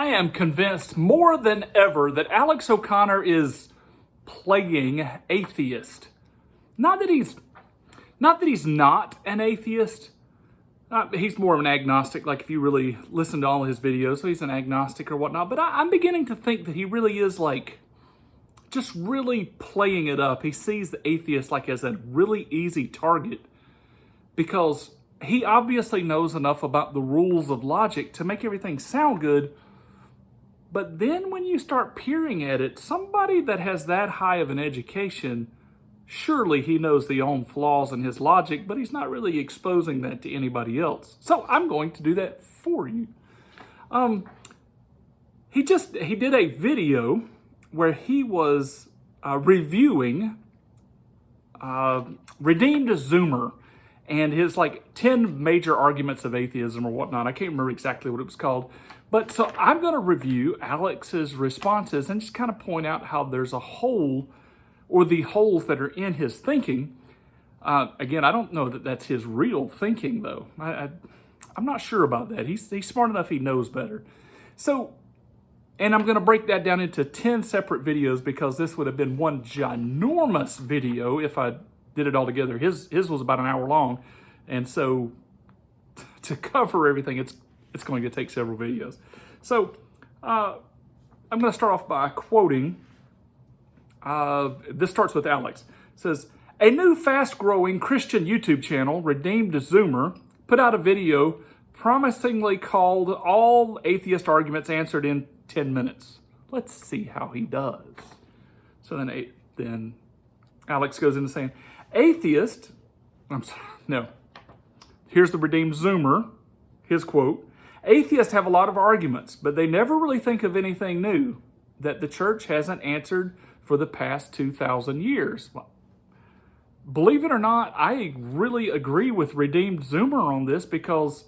I am convinced more than ever that Alex O'Connor is playing atheist. Not that he's not an atheist. He's more of an agnostic, like if you really listen to all of his videos, so he's an agnostic or whatnot. But I'm beginning to think that he really is like just really playing it up. He sees the atheist like as a really easy target because he obviously knows enough about the rules of logic to make everything sound good. But then when you start peering at it, somebody that has that high of an education, surely he knows the own flaws in his logic, but he's not really exposing that to anybody else. So I'm going to do that for you. He did a video where he was reviewing Redeemed Zoomer and his like 10 major arguments of atheism or whatnot. I can't remember exactly what it was called. But so I'm going to review Alex's responses and just kind of point out how there's a hole or the holes that are in his thinking. Again, I don't know that that's his real thinking, though. I'm not sure about that. He's smart enough, he knows better. So, and I'm going to break that down into 10 separate videos because this would have been one ginormous video if I did it all together. His was about an hour long. And so to cover everything, it's going to take several videos. So I'm going to start off by quoting. This starts with Alex. It says, a new fast-growing Christian YouTube channel, Redeemed Zoomer, put out a video promisingly called All Atheist Arguments Answered in 10 Minutes. Let's see how he does. So then Alex goes into saying, here's the Redeemed Zoomer, his quote, atheists have a lot of arguments, but they never really think of anything new that the church hasn't answered for the past 2,000 years. Well, believe it or not, I really agree with Redeemed Zoomer on this because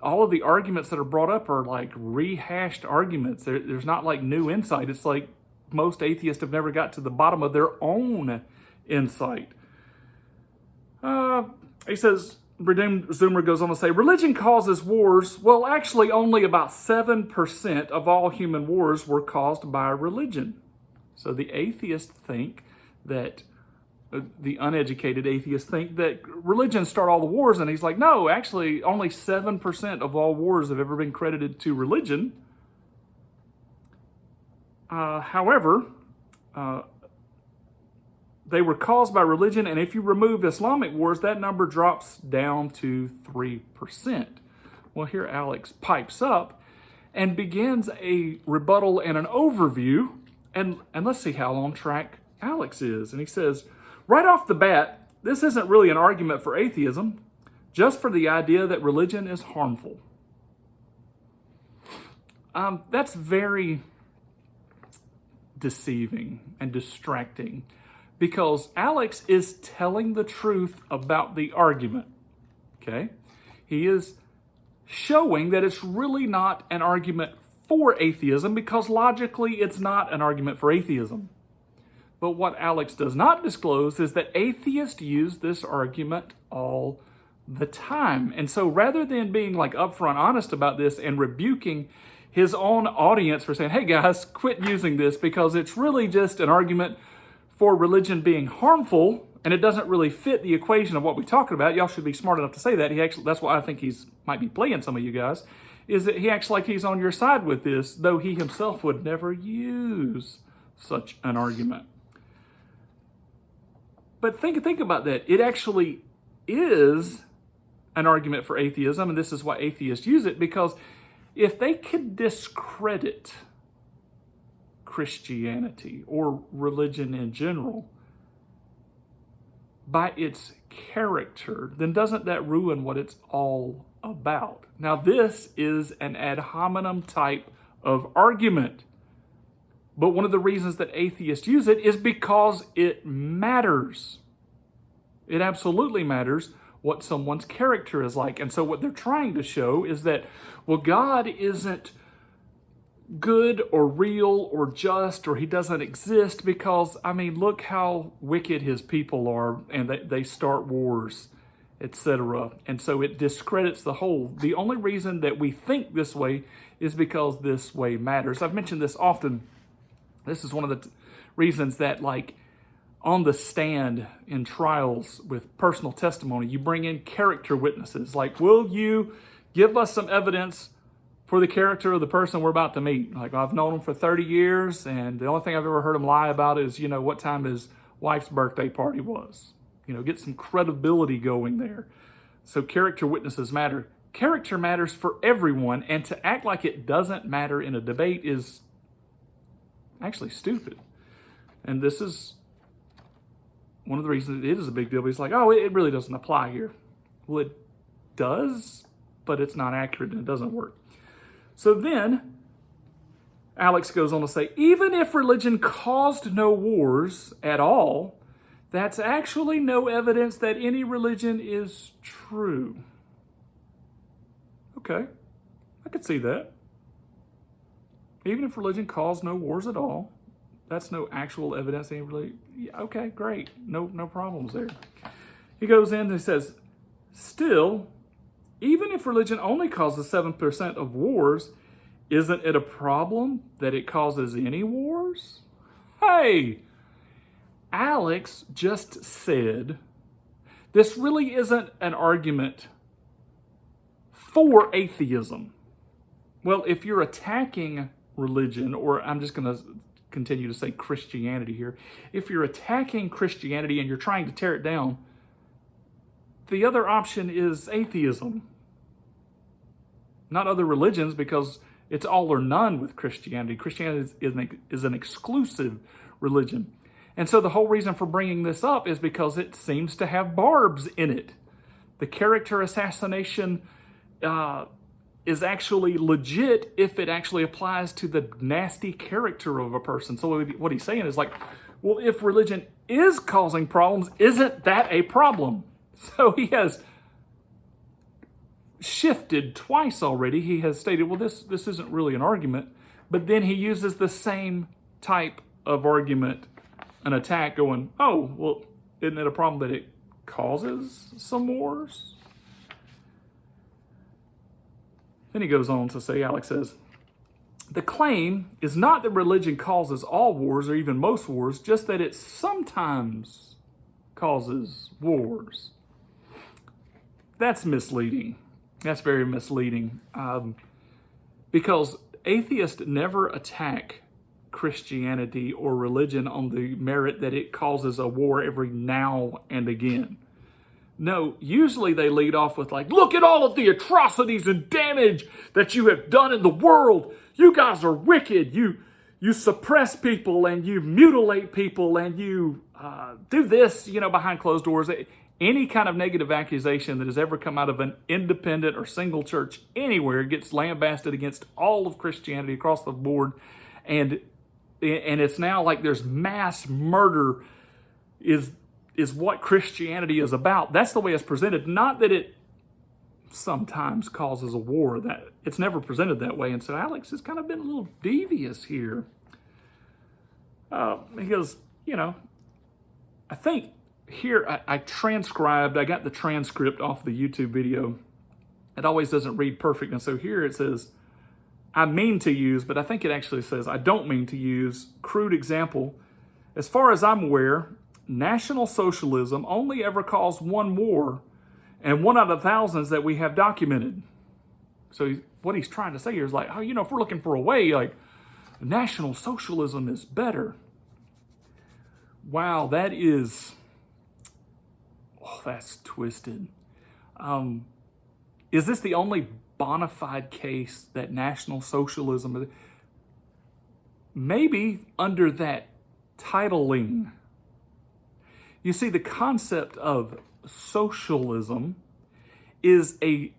all of the arguments that are brought up are like rehashed arguments. There's not like new insight. It's like most atheists have never got to the bottom of their own insight. He says, Redeemed Zoomer goes on to say, religion causes wars. Well, actually, only about 7% of all human wars were caused by religion. So the atheists think that, the uneducated atheists think that religion started all the wars. And he's like, no, actually, only 7% of all wars have ever been credited to religion. However, they were caused by religion, and if you remove Islamic wars, that number drops down to 3%. Well, here Alex pipes up and begins a rebuttal and an overview, and let's see how on track Alex is. And he says, right off the bat, this isn't really an argument for atheism, just for the idea that religion is harmful. That's very deceiving and distracting, because Alex is telling the truth about the argument, okay? He is showing that it's really not an argument for atheism because logically it's not an argument for atheism. But what Alex does not disclose is that atheists use this argument all the time. And so rather than being like upfront honest about this and rebuking his own audience for saying, hey guys, quit using this because it's really just an argument for religion being harmful, and it doesn't really fit the equation of what we're talking about. Y'all should be smart enough to say that. That's why I think he's might be playing some of you guys, is that he acts like he's on your side with this, though he himself would never use such an argument. But think about that. It actually is an argument for atheism, and this is why atheists use it, because if they could discredit Christianity or religion in general by its character, then doesn't that ruin what it's all about? Now, this is an ad hominem type of argument, but one of the reasons that atheists use it is because it matters. It absolutely matters what someone's character is like. And so what they're trying to show is that, well, God isn't good or real or just, or he doesn't exist because, I mean, look how wicked his people are, and they start wars, etc. And so it discredits the whole. The only reason that we think this way is because this way matters. I've mentioned this often. This is one of the reasons that, like, on the stand in trials with personal testimony, you bring in character witnesses. Like, will you give us some evidence for the character of the person we're about to meet? Like, I've known him for 30 years, and the only thing I've ever heard him lie about is, what time his wife's birthday party was. Get some credibility going there. So character witnesses matter. Character matters for everyone, and to act like it doesn't matter in a debate is actually stupid. And this is one of the reasons it is a big deal. He's like, oh, it really doesn't apply here. Well, it does, but it's not accurate and it doesn't work. So then Alex goes on to say, even if religion caused no wars at all, that's actually no evidence that any religion is true. Okay, I could see that. Even if religion caused no wars at all, that's no actual evidence. Okay, great. No problems there. He goes in and he says, still, even if religion only causes 7% of wars, isn't it a problem that it causes any wars? Hey, Alex just said this really isn't an argument for atheism. Well, if you're attacking religion, or I'm just going to continue to say Christianity here, if you're attacking Christianity and you're trying to tear it down, the other option is atheism. Not other religions, because it's all or none with Christianity. Christianity is an exclusive religion. And so the whole reason for bringing this up is because it seems to have barbs in it. The character assassination is actually legit if it actually applies to the nasty character of a person. So what he's saying is like, well, if religion is causing problems, isn't that a problem? So he has shifted twice already. He has stated, well, this isn't really an argument, but then he uses the same type of argument, an attack, going, oh, well, isn't it a problem that it causes some wars? Then he goes on to say, Alex says, the claim is not that religion causes all wars or even most wars, just that it sometimes causes wars. That's misleading. That's very misleading, because atheists never attack Christianity or religion on the merit that it causes a war every now and again. No, usually they lead off with like, look at all of the atrocities and damage that you have done in the world. You guys are wicked. You suppress people and you mutilate people and you do this, behind closed doors. Any kind of negative accusation that has ever come out of an independent or single church anywhere gets lambasted against all of Christianity across the board. And it's now like there's mass murder is what Christianity is about. That's the way it's presented. Not that it sometimes causes a war. That it's never presented that way. And so Alex has kind of been a little devious here. He goes, I think here I transcribed, I got the transcript off the YouTube video. It always doesn't read perfect. And so here it says, I mean to use, but I think it actually says, I don't mean to use, crude example. As far as I'm aware, National Socialism only ever caused one war, and one out of thousands that we have documented. So what he's trying to say here is like, if we're looking for a way, like, National Socialism is better. Wow, that's twisted. Is this the only bona fide case that National Socialism, maybe under that titling? You see, the concept of socialism is a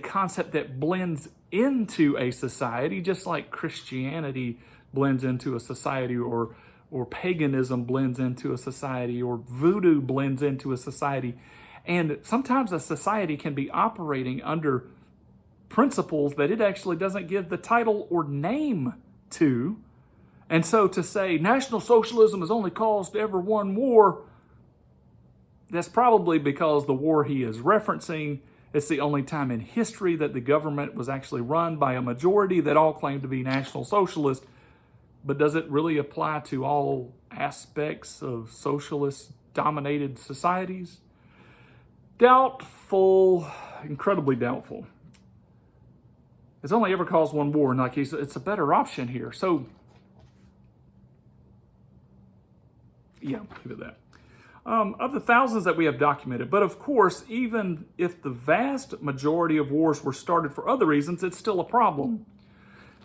concept that blends into a society, just like Christianity blends into a society, or paganism blends into a society, or voodoo blends into a society. And sometimes a society can be operating under principles that it actually doesn't give the title or name to. And so to say National Socialism has only caused ever one war, that's probably because the war he is referencing It's the only time in history that the government was actually run by a majority that all claimed to be National Socialist. But does it really apply to all aspects of socialist-dominated societies? Doubtful, incredibly doubtful. It's only ever caused one war, and it's a better option here. So, yeah, leave it that. Of the thousands that we have documented, but of course, even if the vast majority of wars were started for other reasons, it's still a problem.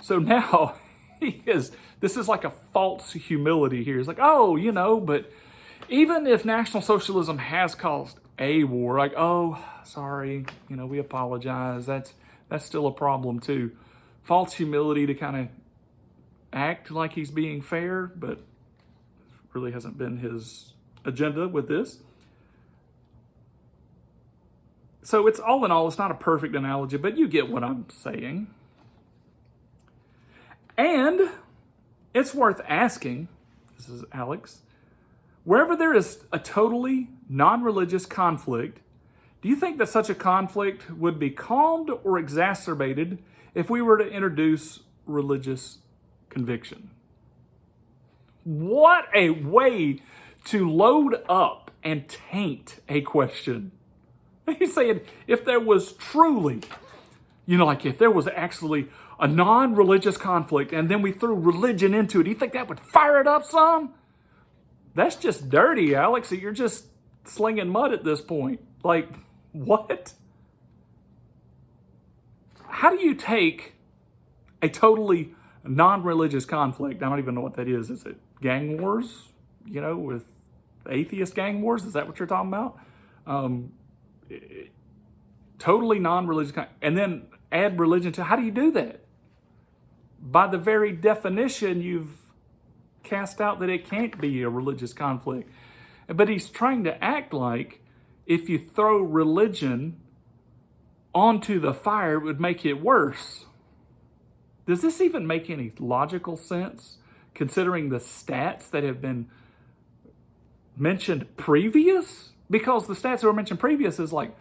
So now, this is like a false humility here. It's like, oh, but even if National Socialism has caused a war, like, oh, sorry, we apologize. That's still a problem too. False humility to kind of act like he's being fair, but really hasn't been his agenda with this. So it's all in all, it's not a perfect analogy, but you get what I'm saying. And it's worth asking, this is Alex, wherever there is a totally non-religious conflict, do you think that such a conflict would be calmed or exacerbated if we were to introduce religious conviction? What a way to load up and taint a question. He's saying if there was truly, if there was actually a non-religious conflict and then we threw religion into it, do you think that would fire it up some? That's just dirty, Alex. You're just slinging mud at this point. Like, what? How do you take a totally non-religious conflict? I don't even know what that is. Is it gang wars, with atheist gang wars? Is that what you're talking about? Totally non-religious, and then add religion to. How do you do that? By the very definition, you've cast out that it can't be a religious conflict. But he's trying to act like if you throw religion onto the fire, it would make it worse. Does this even make any logical sense, considering the stats that have been mentioned previous? Because the stats that were mentioned previous is like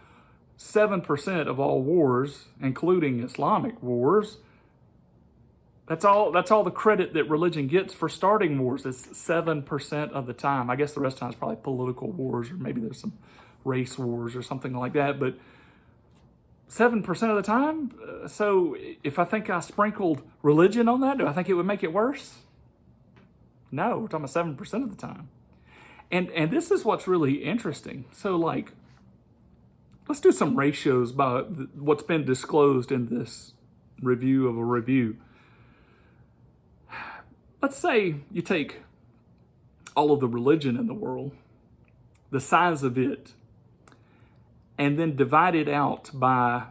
7% of all wars, including Islamic wars. That's all the credit that religion gets for starting wars. It's 7% of the time. I guess the rest of the time is probably political wars, or maybe there's some race wars or something like that. But 7% of the time? So if I think I sprinkled religion on that, do I think it would make it worse? No, we're talking about 7% of the time. And this is what's really interesting. So let's do some ratios by what's been disclosed in this review of a review. Let's say you take all of the religion in the world, the size of it, and then divide it out by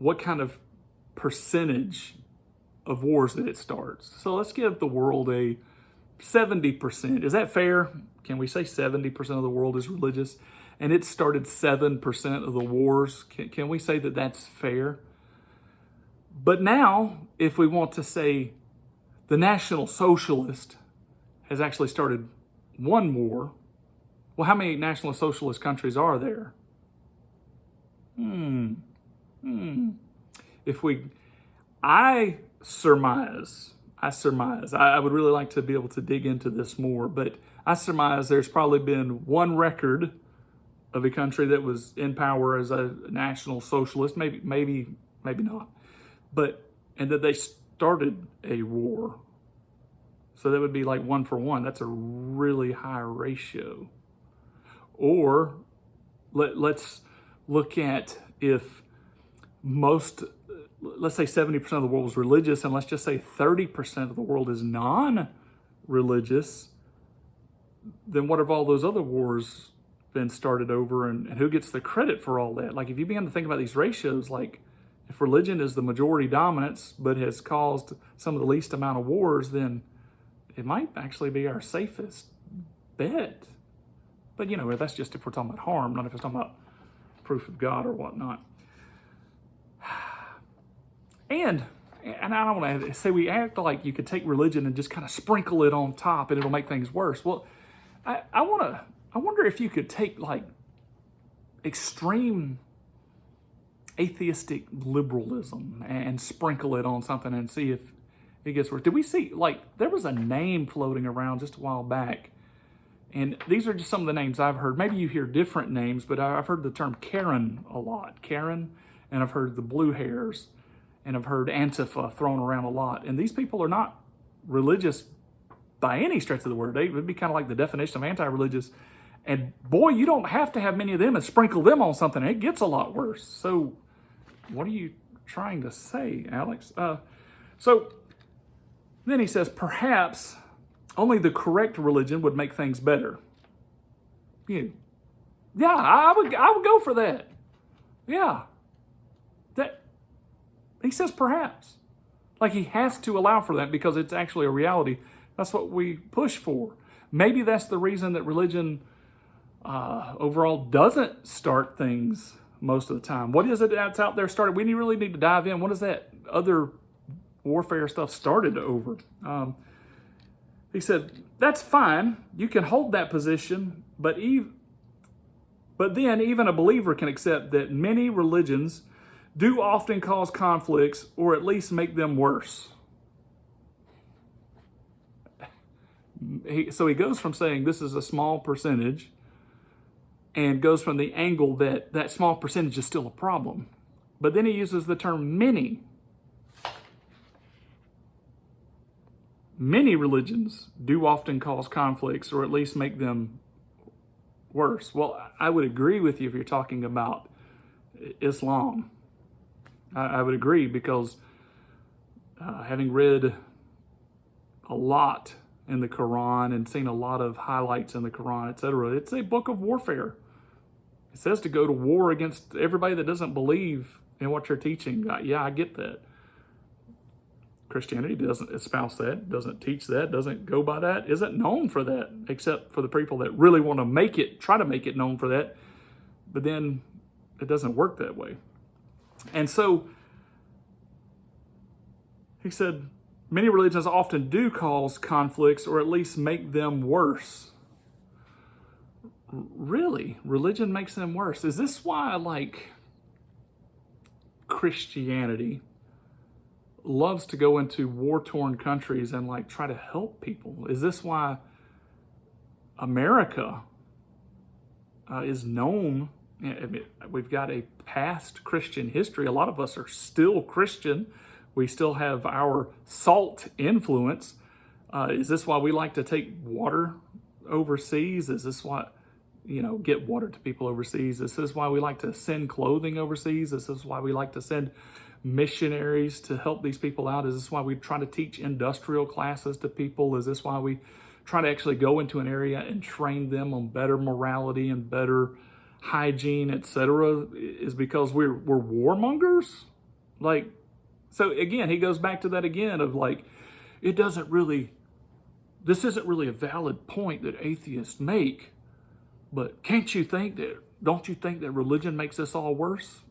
what kind of percentage of wars that it starts. So let's give the world a 70%. Is that fair? Can we say 70% of the world is religious? And it started 7% of the wars. Can we say that that's fair? But now, if we want to say the National Socialist has actually started one war, well, how many National Socialist countries are there? I surmise, I would really like to be able to dig into this more, but I surmise there's probably been one record of a country that was in power as a National Socialist, maybe not, and that they started a war. So that would be like 1 for 1. That's a really high ratio. Or let's look at if let's say 70% of the world is religious, and let's just say 30% of the world is non-religious, then what have all those other wars been started over, and who gets the credit for all that? Like, if you begin to think about these ratios, like if religion is the majority dominance but has caused some of the least amount of wars, then it might actually be our safest bet. But that's just if we're talking about harm, not if we're talking about proof of God or whatnot. And I don't want to say we act like you could take religion and just kind of sprinkle it on top and it'll make things worse. Well, I wonder if you could take like extreme atheistic liberalism and sprinkle it on something and see if it gets worse. Did we see, like, there was a name floating around just a while back, and these are just some of the names I've heard. Maybe you hear different names, but I've heard the term Karen a lot. Karen, and I've heard the blue hairs, and I've heard Antifa thrown around a lot. And these people are not religious by any stretch of the word. They would be kind of like the definition of anti-religious. And boy, you don't have to have many of them and sprinkle them on something. It gets a lot worse. So what are you trying to say, Alex? So then he says, perhaps only the correct religion would make things better. Yeah, I would go for that. Yeah. He says perhaps. Like he has to allow for that because it's actually a reality. That's what we push for. Maybe that's the reason that religion overall doesn't start things most of the time. What is it that's out there started? We really need to dive in. What is that other warfare stuff started over? He said, that's fine. You can hold that position, but then even a believer can accept that many religions do often cause conflicts or at least make them worse. So he goes from saying this is a small percentage and goes from the angle that that small percentage is still a problem. But then he uses the term many. Many religions do often cause conflicts or at least make them worse. Well, I would agree with you if you're talking about Islam. I would agree because having read a lot in the Quran and seen a lot of highlights in the Quran, etc., it's a book of warfare. It says to go to war against everybody that doesn't believe in what you're teaching. Yeah, I get that. Christianity doesn't espouse that, doesn't teach that, doesn't go by that, isn't known for that, except for the people that really want to try to make it known for that. But then it doesn't work that way. And so he said, many religions often do cause conflicts or at least make them worse. Really? Religion makes them worse? Is this why, like, Christianity loves to go into war-torn countries and, like, try to help people? Is this why America is known? We've got a past Christian history. A lot of us are still Christian. We still have our salt influence. Is this why we like to take water overseas? Is this why, get water to people overseas? Is this why we like to send clothing overseas? Is this why we like to send missionaries to help these people out? Is this why we try to teach industrial classes to people? Is this why we try to actually go into an area and train them on better morality and better hygiene, etc.? Is because we're warmongers? Like, so again, he goes back to that again of like, this isn't really a valid point that atheists make, but don't you think that religion makes this all worse?